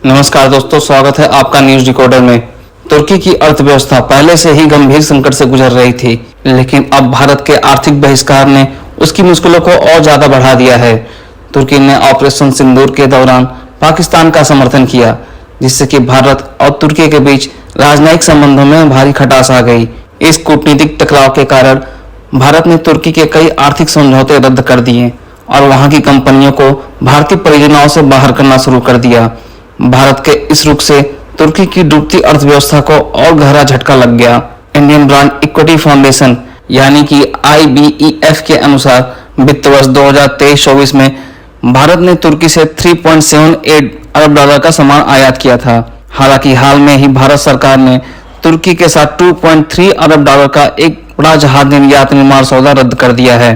नमस्कार दोस्तों, स्वागत है आपका न्यूज डिकोडर में। तुर्की की अर्थव्यवस्था पहले से ही गंभीर संकट से गुजर रही थी, लेकिन अब भारत के आर्थिक बहिष्कार ने उसकी मुश्किलों को और ज्यादा बढ़ा दिया है। तुर्की ने ऑपरेशन सिंदूर के दौरान पाकिस्तान का समर्थन किया, जिससे कि भारत और तुर्की के बीच राजनयिक संबंधों में भारी खटास आ गई। इस कूटनीतिक टकराव के कारण भारत ने तुर्की के कई आर्थिक समझौते रद्द कर दिए और वहां की कंपनियों को भारतीय परियोजनाओं से बाहर करना शुरू कर दिया। भारत के इस रुख से तुर्की की डूबती अर्थव्यवस्था को और गहरा झटका लग गया। इंडियन ब्रांड इक्विटी फाउंडेशन यानी कि IBEF के अनुसार वित्त वर्ष 2023-24 में भारत ने तुर्की से 3.78 अरब डॉलर का सामान आयात किया था। हालांकि हाल में ही भारत सरकार ने तुर्की के साथ 2.3 अरब डॉलर का एक बड़ा जहाज निर्यात निर्माण सौदा रद्द कर दिया है।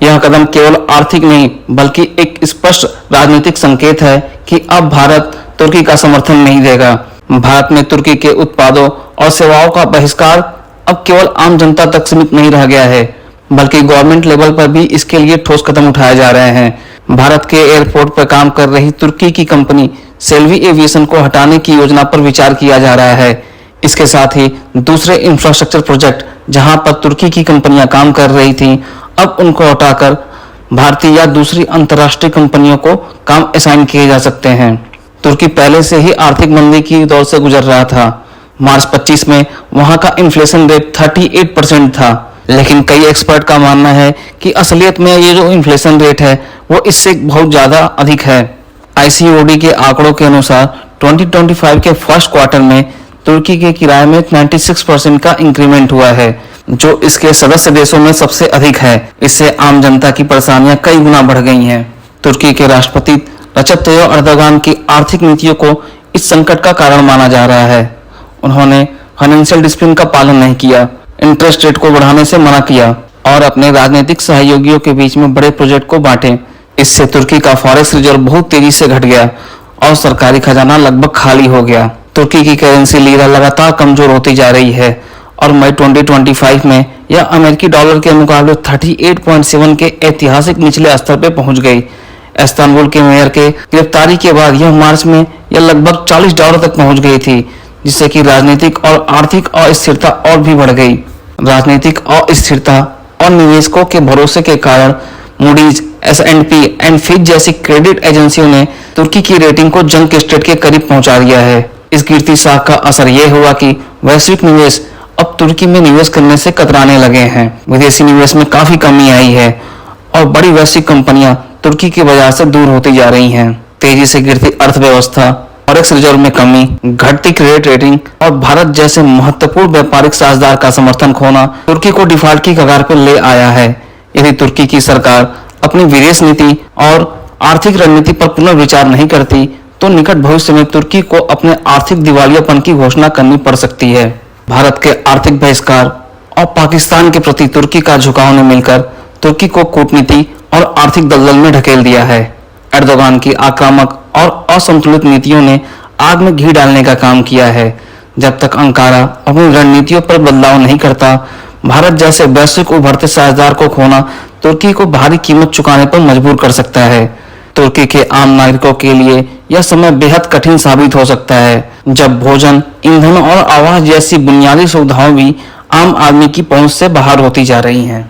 यह कदम केवल आर्थिक नहीं बल्कि एक स्पष्ट राजनीतिक संकेत है कि अब भारत तुर्की का समर्थन नहीं देगा। भारत में तुर्की के उत्पादों और सेवाओं का बहिष्कार अब केवल आम जनता तक सीमित नहीं रह गया है, बल्कि गवर्नमेंट लेवल पर भी इसके लिए ठोस कदम उठाए जा रहे हैं। भारत के एयरपोर्ट पर काम कर रही तुर्की की कंपनी सेल्वी एविएशन को हटाने की योजना पर विचार किया जा रहा है। इसके साथ ही दूसरे इंफ्रास्ट्रक्चर प्रोजेक्ट जहां पर तुर्की की कंपनियां काम कर रही थीं, अब उनको हटाकर भारतीय या दूसरी अंतर्राष्ट्रीय कंपनियों को काम असाइन किए जा सकते हैं। तुर्की पहले से ही आर्थिक मंदी की दौर से गुजर रहा था। मार्च 25 में वहां का इन्फ्लेशन रेट 38% था, लेकिन कई एक्सपर्ट का मानना है कि असलियत में ये जो इन्फ्लेशन रेट है वो इससे बहुत ज्यादा अधिक है। ICOD के आंकड़ों के अनुसार 2025 के फर्स्ट क्वार्टर में तुर्की के किराए में 96% का इंक्रीमेंट हुआ है, जो इसके सदस्य देशों में सबसे अधिक है। इससे आम जनता की परेशानियां कई गुना बढ़ गई हैं। तुर्की के राष्ट्रपति रजब तय्यप एर्दोगान की आर्थिक नीतियों को इस संकट का कारण माना जा रहा है। उन्होंने फाइनेंशियल डिसिप्लिन का पालन नहीं किया, इंटरेस्ट रेट को बढ़ाने से मना किया और अपने राजनीतिक सहयोगियों के बीच में बड़े प्रोजेक्ट को बांटे। इससे तुर्की का फॉरेक्स रिजर्व बहुत तेजी से घट गया और सरकारी खजाना लगभग खाली हो गया। तुर्की की करेंसी लीरा लगातार कमजोर होती जा रही है और मई 2025 में यह अमेरिकी डॉलर के मुकाबले 38.7 के ऐतिहासिक निचले स्तर पर पहुंच गई। इस्तांबुल के मेयर के गिरफ्तारी के बाद यह मार्च में यह लगभग $40 तक पहुंच गई थी, जिससे कि राजनीतिक और आर्थिक अस्थिरता और भी बढ़ गई। राजनीतिक अस्थिरता और निवेशकों के भरोसे के कारण मूडीज, S&P एंड फिच जैसी क्रेडिट एजेंसियों ने तुर्की की रेटिंग को जंग स्टेट के करीब पहुंचा दिया है। इस गिरती साख का असर यह हुआ कि वैश्विक निवेश अब तुर्की में निवेश करने से कतराने लगे हैं। विदेशी निवेश में काफी कमी आई है और बड़ी वैश्विक कंपनियां तुर्की के बाजार से दूर होती जा रही हैं। तेजी से गिरती अर्थव्यवस्था, फॉरेक्स रिजर्व में कमी, घटती क्रेडिट रेटिंग और भारत जैसे महत्वपूर्ण व्यापारिक साझेदार का समर्थन खोना तुर्की को डिफॉल्ट की कगार पर ले आया है। यदि तुर्की की सरकार अपनी विदेश नीति और आर्थिक रणनीति पर पुनर्विचार नहीं करती तो निकट भविष्य में तुर्की को अपने आर्थिक दिवालियापन की घोषणा करनी पड़ सकती है। भारत के आर्थिक बहिष्कार और पाकिस्तान के प्रति तुर्की का झुकाव ने मिलकर तुर्की को कूटनीति और आर्थिक दलदल में ढकेल दिया है। एर्दोगान की आक्रामक और असंतुलित नीतियों ने आग में घी डालने का काम किया है। जब तक अंकारा अपनी रणनीतियों पर बदलाव नहीं करता, भारत जैसे वैश्विक उभरते साझेदार को खोना तुर्की को भारी कीमत चुकाने पर मजबूर कर सकता है। तुर्की के आम नागरिकों के लिए यह समय बेहद कठिन साबित हो सकता है, जब भोजन, ईंधन और आवास जैसी बुनियादी सुविधाएं भी आम आदमी की पहुंच से बाहर होती जा रही हैं।